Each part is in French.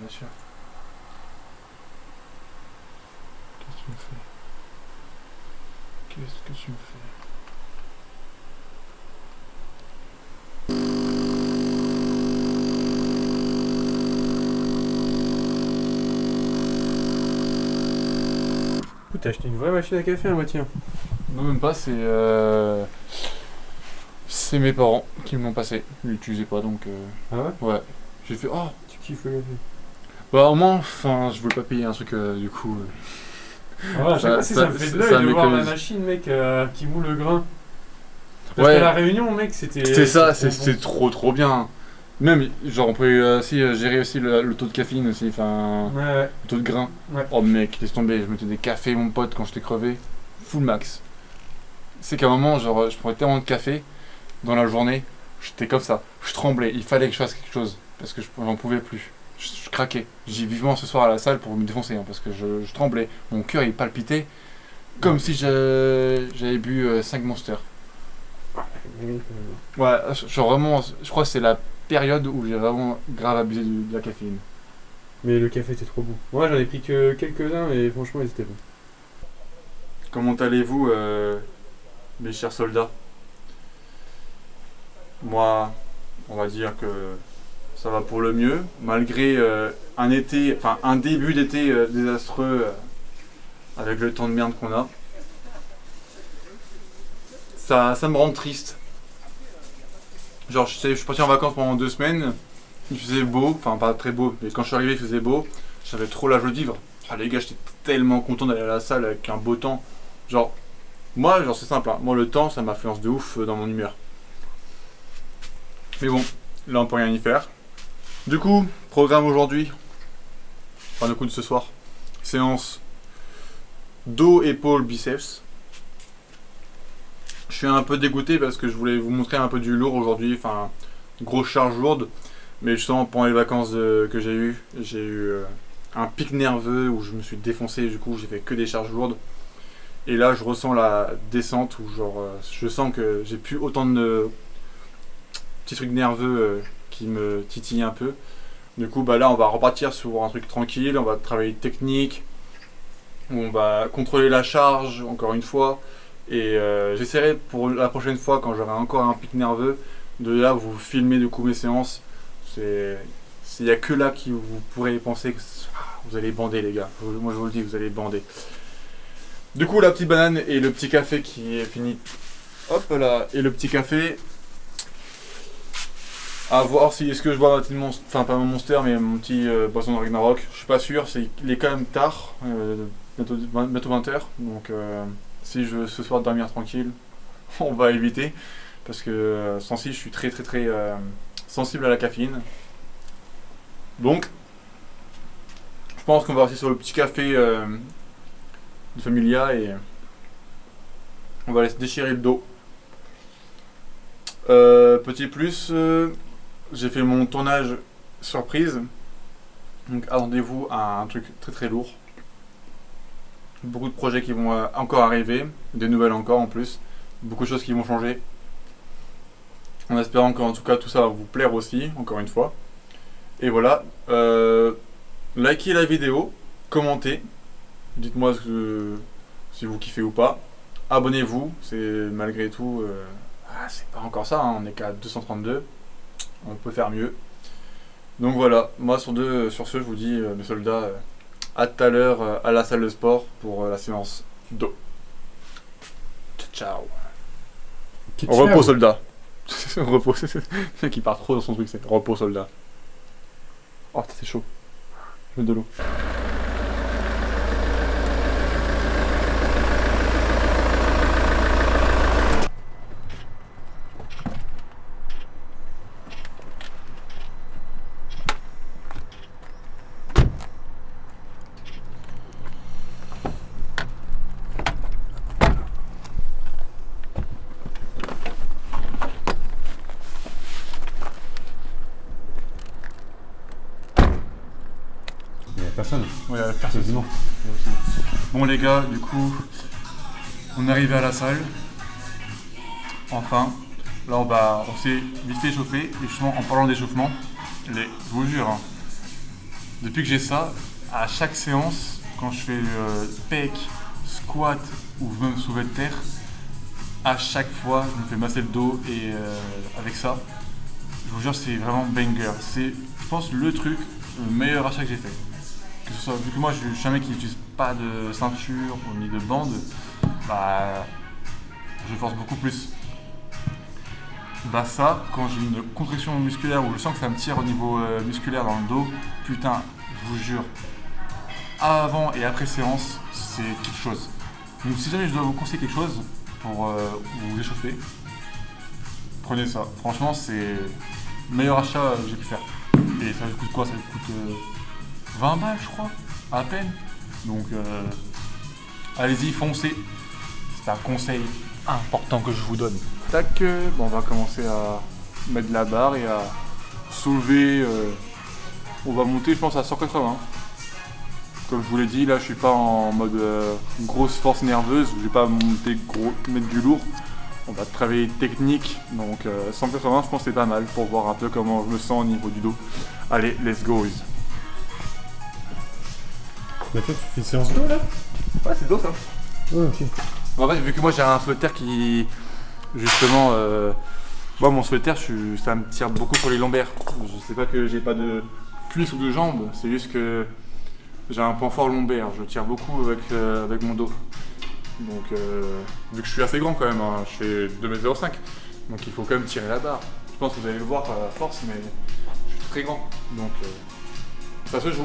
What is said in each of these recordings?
bien sûr. Qu'est-ce que tu me fais? Qu'est-ce que tu me fais? T'as acheté une vraie machine à café, hein, tiens. Non, même pas, c'est mes parents qui me l'ont passé. Ils l'utilisaient pas donc. Ah ouais? Ouais. J'ai fait, oh! Tu kiffes le café? Bah, au moins, enfin, je voulais pas payer un truc du coup. Ah ouais, à chaque fois, ça me fait de l'œil de voir la machine, mec, qui moule le grain. Parce qu'à la Réunion, mec, C'était ça, c'était trop bien. Même, genre, on pouvait aussi gérer aussi le taux de caféine aussi, enfin, Ouais. le taux de grain. Ouais. Oh mec, laisse tomber, je mettais des cafés, mon pote, quand j'étais crevé. Full max. C'est qu'à un moment, genre, je prenais tellement de café dans la journée, j'étais comme ça. Je tremblais, il fallait que je fasse quelque chose. Parce que j'en pouvais plus. Je craquais. J'ai vivement ce soir à la salle pour me défoncer, hein, parce que je tremblais. Mon cœur, il palpitait comme si j'avais bu 5 monsters. Ouais, genre vraiment, je crois que c'est la période où j'ai vraiment grave abusé de la caféine. Mais le café était trop bon. Moi, j'en ai pris que quelques-uns, et franchement, ils étaient bons. Comment allez-vous, mes chers soldats? Moi, on va dire que ça va pour le mieux, malgré un début d'été désastreux avec le temps de merde qu'on a. Ça me rend triste. Genre, je suis parti en vacances pendant 2 semaines, il faisait beau, enfin pas très beau, mais quand je suis arrivé, il faisait beau, j'avais trop la joie de vivre. Ah, les gars, j'étais tellement content d'aller à la salle avec un beau temps. Genre, moi, genre c'est simple, hein. Moi le temps, ça m'influence de ouf dans mon humeur. Mais bon, là on peut rien y faire. Du coup, programme aujourd'hui, enfin du coup de ce soir, séance dos, épaules, biceps. Je suis un peu dégoûté parce que je voulais vous montrer un peu du lourd aujourd'hui, enfin, grosse charge lourde. Mais justement, pendant les vacances que j'ai eu un pic nerveux où je me suis défoncé, du coup j'ai fait que des charges lourdes. Et là, je ressens la descente où genre, je sens que j'ai plus autant de petits trucs nerveux qui me titillent un peu. Du coup, bah là, on va repartir sur un truc tranquille, on va travailler technique, où on va contrôler la charge, encore une fois. Et j'essaierai pour la prochaine fois, quand j'aurai encore un pic nerveux, de là vous filmer du coup mes séances. Il n'y a que là que vous pourrez penser que vous allez bander, les gars. Moi, je vous le dis, vous allez bander. Du coup, la petite banane et le petit café qui est fini. Hop là, et le petit café. À voir si est-ce que je bois ma petite monster, enfin pas mon monster, mais mon petit boisson de Ragnarok. Je suis pas sûr, il est quand même tard, bientôt 20h. Donc si je veux ce soir dormir tranquille, on va éviter. Parce que sans si je suis très sensible à la caféine. Donc, je pense qu'on va rester sur le petit café de Familia et on va laisser déchirer le dos. Petit plus, j'ai fait mon tournage surprise. Donc attendez-vous à un truc très lourd. Beaucoup de projets qui vont encore arriver, des nouvelles encore en plus. Beaucoup de choses qui vont changer. En espérant qu'en tout cas tout ça va vous plaire aussi, encore une fois. Et voilà. Likez la vidéo, commentez. Dites-moi si vous kiffez ou pas. Abonnez-vous, c'est malgré tout. C'est pas encore ça, hein, on est qu'à 232. On peut faire mieux. Donc voilà, moi sur ce, je vous dis, mes soldats, à tout à l'heure à la salle de sport pour la séance dos. Ciao. Repos soldat. Repos, c'est le mec qui part trop dans son truc, c'est repos soldat. Oh, c'est chaud. Je mets de l'eau. Personne. Ouais, personne. Bon les gars, du coup, on est arrivé à la salle. Enfin, là on s'est vite fait échauffer. Et justement, en parlant d'échauffement, je vous jure, hein, depuis que j'ai ça, à chaque séance, quand je fais pec, squat ou même soulevé de terre, à chaque fois, je me fais masser le dos et avec ça, je vous jure, c'est vraiment banger. C'est, je pense, le truc, le meilleur achat que j'ai fait. Que ce soit, vu que moi, je suis un mec qui n'utilise pas de ceinture ni de bande, bah, je force beaucoup plus. Bah ça, quand j'ai une contraction musculaire où je sens que ça me tire au niveau musculaire dans le dos, putain, je vous jure, avant et après séance, c'est quelque chose. Donc si jamais je dois vous conseiller quelque chose pour vous échauffer, prenez ça. Franchement, c'est le meilleur achat que j'ai pu faire. Et ça coûte quoi? Ça coûte 20 balles, je crois, à peine. Donc allez-y, foncez. C'est un conseil important que je vous donne. Tac, bon, on va commencer à mettre de la barre et à soulever. On va monter, je pense, à 180. Comme je vous l'ai dit, là, je suis pas en mode grosse force nerveuse. Je vais pas monter mettre du lourd. On va travailler technique. Donc 180, je pense que c'est pas mal pour voir un peu comment je me sens au niveau du dos. Allez, let's go. Mais toi, tu fais une séance dos là? Ouais, c'est dos ça. Ouais, ok. En fait, vu que moi j'ai un sweater qui, justement, moi mon sweater, ça me tire beaucoup sur les lombaires. Je sais pas que j'ai pas de cuisse ou de jambes, c'est juste que j'ai un point fort lombaire. Je tire beaucoup avec mon dos. Donc, vu que je suis assez grand quand même, hein, je fais 2,05 m, donc il faut quand même tirer la barre. Je pense que vous allez le voir par la force, mais je suis très grand, donc ça se joue.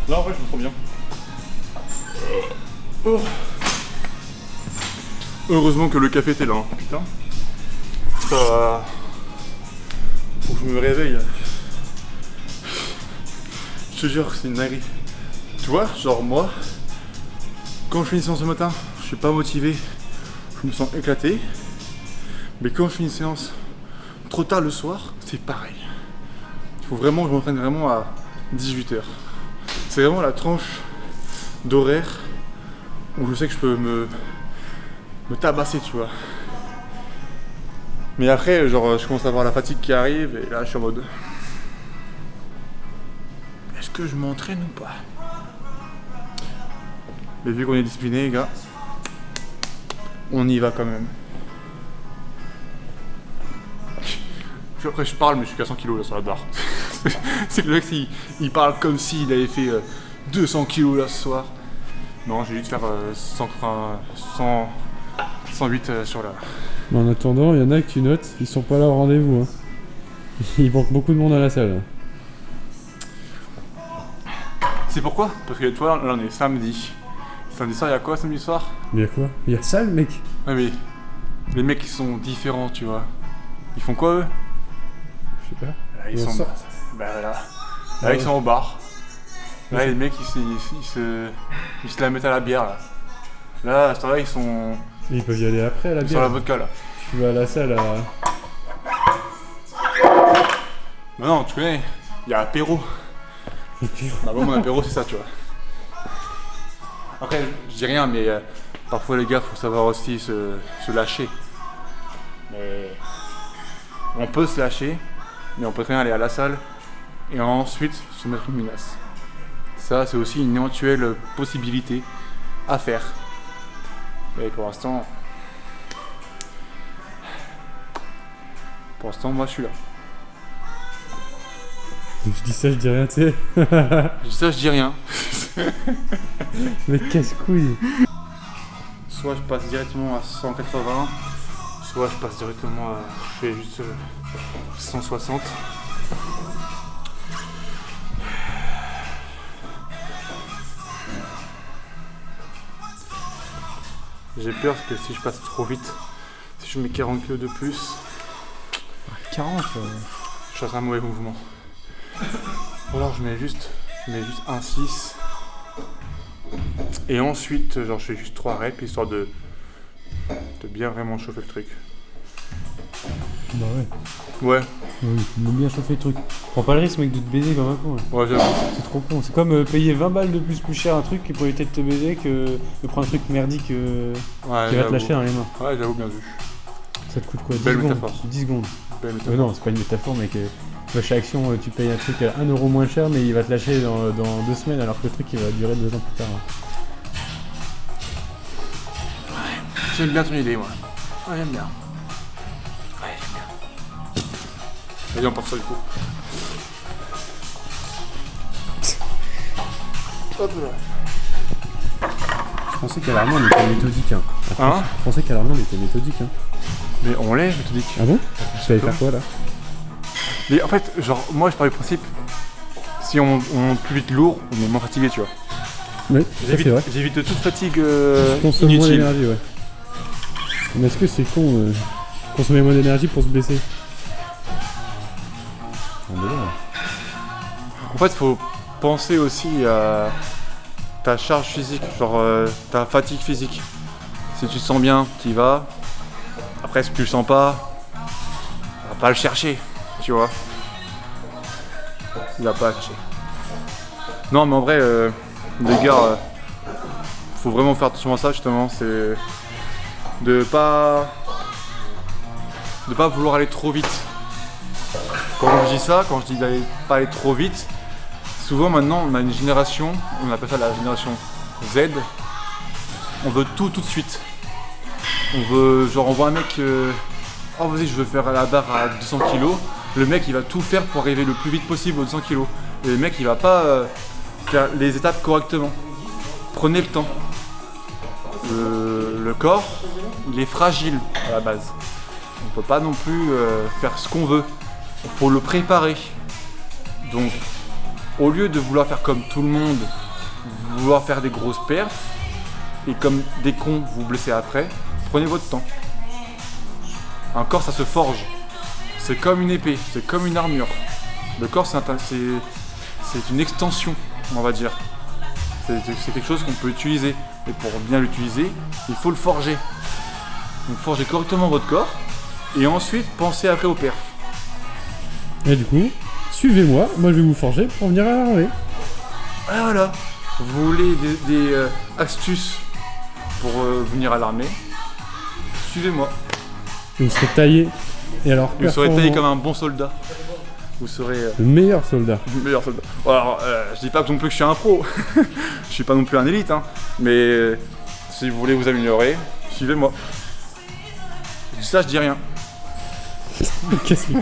Là en fait je me sens bien. Oh. Heureusement que le café était là, hein. Putain. Ça... Faut que je me réveille. Je te jure que c'est une dinguerie. Tu vois, genre moi, quand je fais une séance ce matin, je suis pas motivé, je me sens éclaté. Mais quand je fais une séance trop tard le soir, c'est pareil. Il faut vraiment que je m'entraîne vraiment à 18 h. C'est vraiment la tranche d'horaire où je sais que je peux me tabasser, tu vois. Mais après, genre, je commence à avoir la fatigue qui arrive et là, je suis en mode... Est-ce que je m'entraîne ou pas? Mais vu qu'on est discipliné, les gars, on y va quand même. Après, je parle, mais je suis qu'à 100 kg là sur la barre. C'est que le mec, il parle comme s'il avait fait 200 kg là ce soir. Non, j'ai dû faire 108 sur la... En attendant, il y en a que tu notes, ils sont pas là au rendez-vous. Hein. Il manque beaucoup de monde à la salle. C'est pourquoi? Parce que toi, là on est samedi. Samedi soir, il y a quoi samedi soir? Il y a quoi? Il y a salle, mec? Ouais, mais les mecs, ils sont différents, tu vois. Ils font quoi, eux? Je sais pas. Là, ils sont... Bah voilà. Là, ils sont au bar. Là, les mecs, ils se la mettent à la bière, là. Là, à ce temps-là, ils sont... Ils peuvent y aller après à la bière. Sur la vodka, là. Tu vas à la salle à... Bah non, tu connais, il y a apéro. Bah bon, mon apéro, c'est ça, tu vois. Après, je dis rien, mais parfois, les gars, faut savoir aussi se lâcher. Mais... On peut se lâcher, mais on peut très bien aller à la salle et ensuite se mettre une menace. Ça, c'est aussi une éventuelle possibilité à faire. Mais pour l'instant, moi, je suis là. Je dis ça, je dis rien, tu sais. Je dis ça, je dis rien. Mais casse-couille. Soit je passe directement à 180, soit je passe directement à... Je fais juste 160. J'ai peur que si je passe trop vite, si je mets 40 kg de plus... 40 je ferai un mauvais mouvement. Ou alors je mets juste 1,6. Et ensuite, genre je fais juste 3 reps histoire de bien vraiment chauffer le truc. Bah ouais. Ouais. Oui, bien chauffer le truc. Prends pas le risque, mec, de te baiser comme un con. Là. Ouais, j'avoue. C'est trop con. C'est comme payer 20 balles de plus cher un truc pour éviter de te baiser que de prendre un truc merdique qui va te lâcher dans les mains. Ouais, j'avoue, bien vu. Ça te coûte quoi? 10 Belle secondes. métaphore. 10 secondes. Belle métaphore. Non, c'est pas une métaphore, mec. Chaque action, tu payes un truc à 1€ moins cher, mais il va te lâcher dans 2 semaines alors que le truc il va durer 2 ans plus tard. J'aime bien ton idée, moi. Ouais, j'aime bien. Ouais, j'aime bien. Vas-y, on part sur le coup. Hop là. Je pensais qu'à l'armée on était méthodique. Hein? Je pensais qu'à l'armée on était méthodique. Mais on l'est, méthodique. Ah bon? Tu allais faire quoi là? Mais en fait, genre, moi je pars du principe, si on monte plus vite lourd, on est moins fatigué, tu vois. Oui, c'est vrai. J'évite toute fatigue consomme moins inutile. d'énergie, ouais. Mais est-ce que c'est con consommer moins d'énergie pour se blesser? En fait, faut penser aussi à ta charge physique, genre ta fatigue physique. Si tu te sens bien, tu y vas. Après, si tu le sens pas, on va pas le chercher, tu vois. Il va pas le chercher. Non, mais en vrai, les gars, faut vraiment faire attention à ça, justement. C'est de pas vouloir aller trop vite. Quand je dis ça, quand je dis d'aller pas aller trop vite, souvent maintenant on a une génération, on appelle ça la génération Z, on veut tout de suite. On veut, genre on voit un mec, oh vas-y je veux faire la barre à 200 kg, le mec il va tout faire pour arriver le plus vite possible aux 200 kg. Et le mec il va pas faire les étapes correctement. Prenez le temps. Le corps, il est fragile à la base. On peut pas non plus faire ce qu'on veut. Il faut le préparer. Donc, au lieu de vouloir faire comme tout le monde, vouloir faire des grosses perfs, et comme des cons vous blessez après, prenez votre temps. Un corps, ça se forge. C'est comme une épée, c'est comme une armure. Le corps, c'est une extension, on va dire. C'est quelque chose qu'on peut utiliser. Et pour bien l'utiliser, il faut le forger. Donc, forgez correctement votre corps, et ensuite, pensez après aux perfs. Et du coup, suivez-moi, moi je vais vous forger pour venir à l'armée. Ah voilà. Vous voulez des astuces pour venir à l'armée? Suivez-moi. Vous serez taillé. Et alors, Vous serez taillé comme un bon soldat. Vous serez le meilleur soldat. le meilleur soldat. Alors, je dis pas non plus que je suis un pro. Je suis pas non plus un élite, hein. Mais si vous voulez vous améliorer, suivez-moi. Je dis ça, je dis rien. Qu'est-ce que...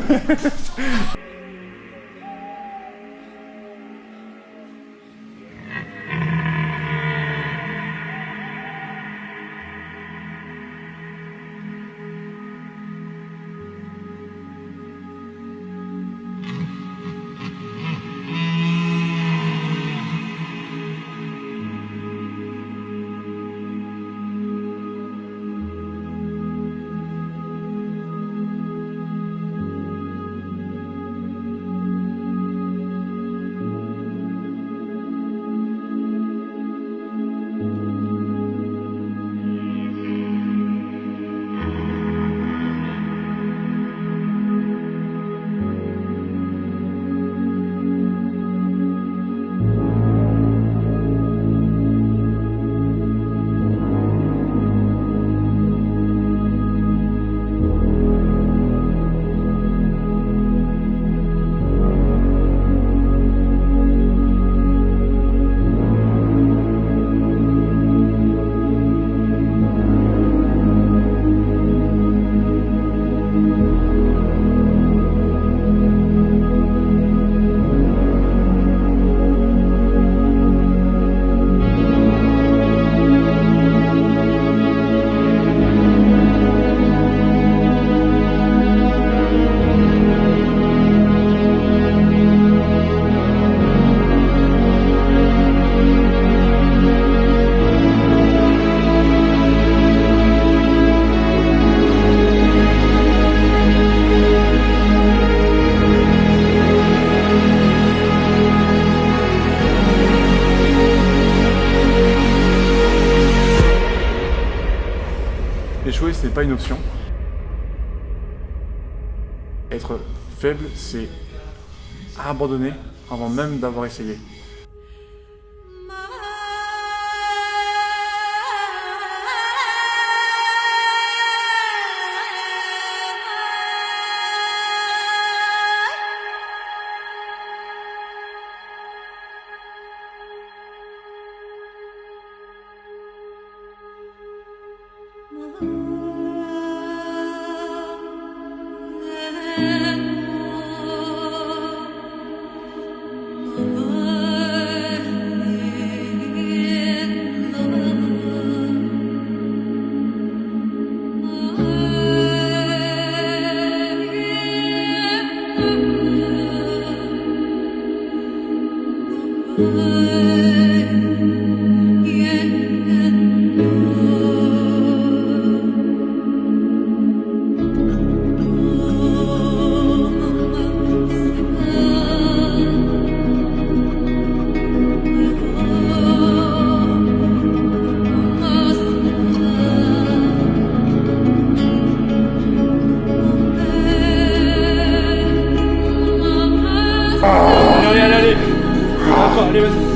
échouer, c'est pas une option. Être faible, c'est abandonner avant même d'avoir essayé. Allez, encore, allez, vas-y.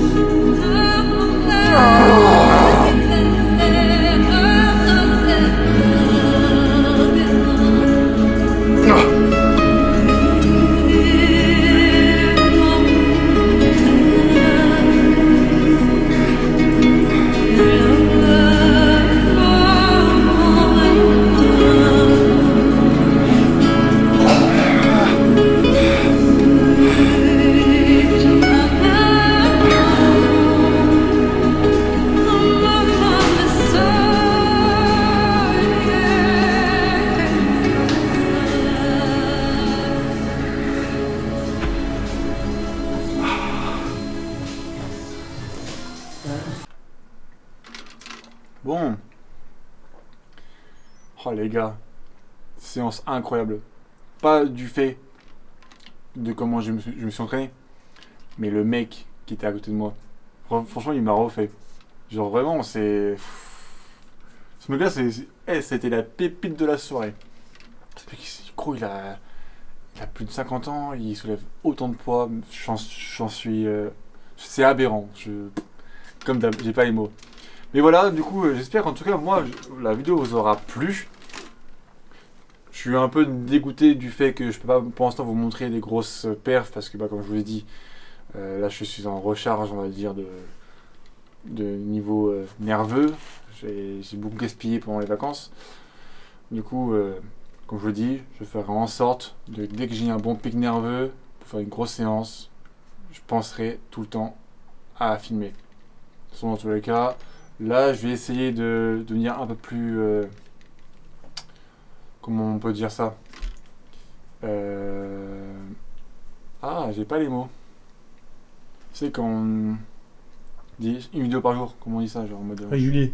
Bon. Oh les gars, séance incroyable. Pas du fait de comment je me suis entraîné, mais le mec qui était à côté de moi. Franchement, il m'a refait. Genre vraiment, c'est... Ce mec-là, c'était la pépite de la soirée. Ce mec, je crois il a plus de 50 ans, il soulève autant de poids. J'en suis... c'est aberrant. Comme d'hab, j'ai pas les mots. Mais voilà, du coup, j'espère qu'en tout cas, moi, la vidéo vous aura plu. Je suis un peu dégoûté du fait que je peux pas pour l'instant vous montrer des grosses perfs parce que, comme je vous l'ai dit, là je suis en recharge, on va dire, de niveau nerveux. J'ai beaucoup gaspillé pendant les vacances. Du coup, comme je vous le dis, je ferai en sorte, dès que j'ai un bon pic nerveux, pour faire une grosse séance, je penserai tout le temps à filmer. Dans tous les cas, là je vais essayer de devenir un peu plus... comment on peut dire ça, ah, j'ai pas les mots. C'est quand on dit une vidéo par jour, comment on dit ça, genre en mode... Régulier.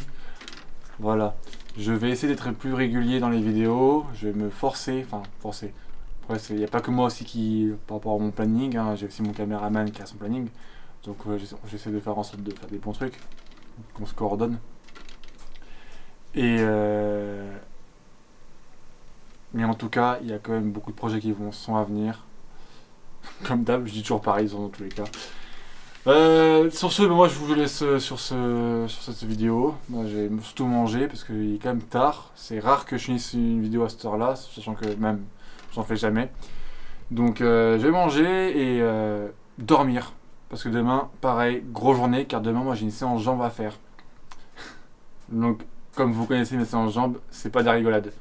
Voilà. Je vais essayer d'être plus régulier dans les vidéos. Je vais me forcer. Après, il n'y a pas que moi aussi qui... Par rapport à mon planning, hein, j'ai aussi mon caméraman qui a son planning. Donc j'essaie de faire en sorte de faire des bons trucs. Qu'on se coordonne. Et... Mais en tout cas, il y a quand même beaucoup de projets qui sont à venir. Comme d'hab, je dis toujours pareil dans tous les cas. Sur ce, moi je vous laisse sur cette vidéo. Moi j'ai surtout mangé parce qu'il est quand même tard. C'est rare que je finisse une vidéo à cette heure-là, sachant que même j'en fais jamais. Donc je vais manger et dormir. Parce que demain, pareil, grosse journée, car demain moi j'ai une séance jambes à faire. Donc comme vous connaissez mes séances jambes, c'est pas de la rigolade.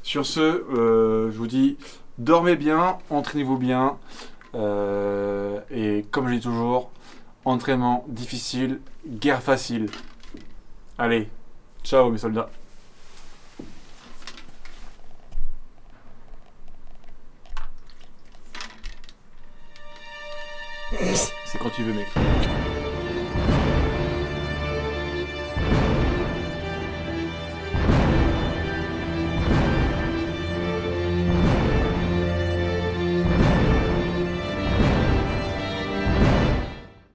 Sur ce, je vous dis, dormez bien, entraînez-vous bien. Et comme je dis toujours, entraînement difficile, guerre facile. Allez, ciao mes soldats. C'est quand tu veux mec.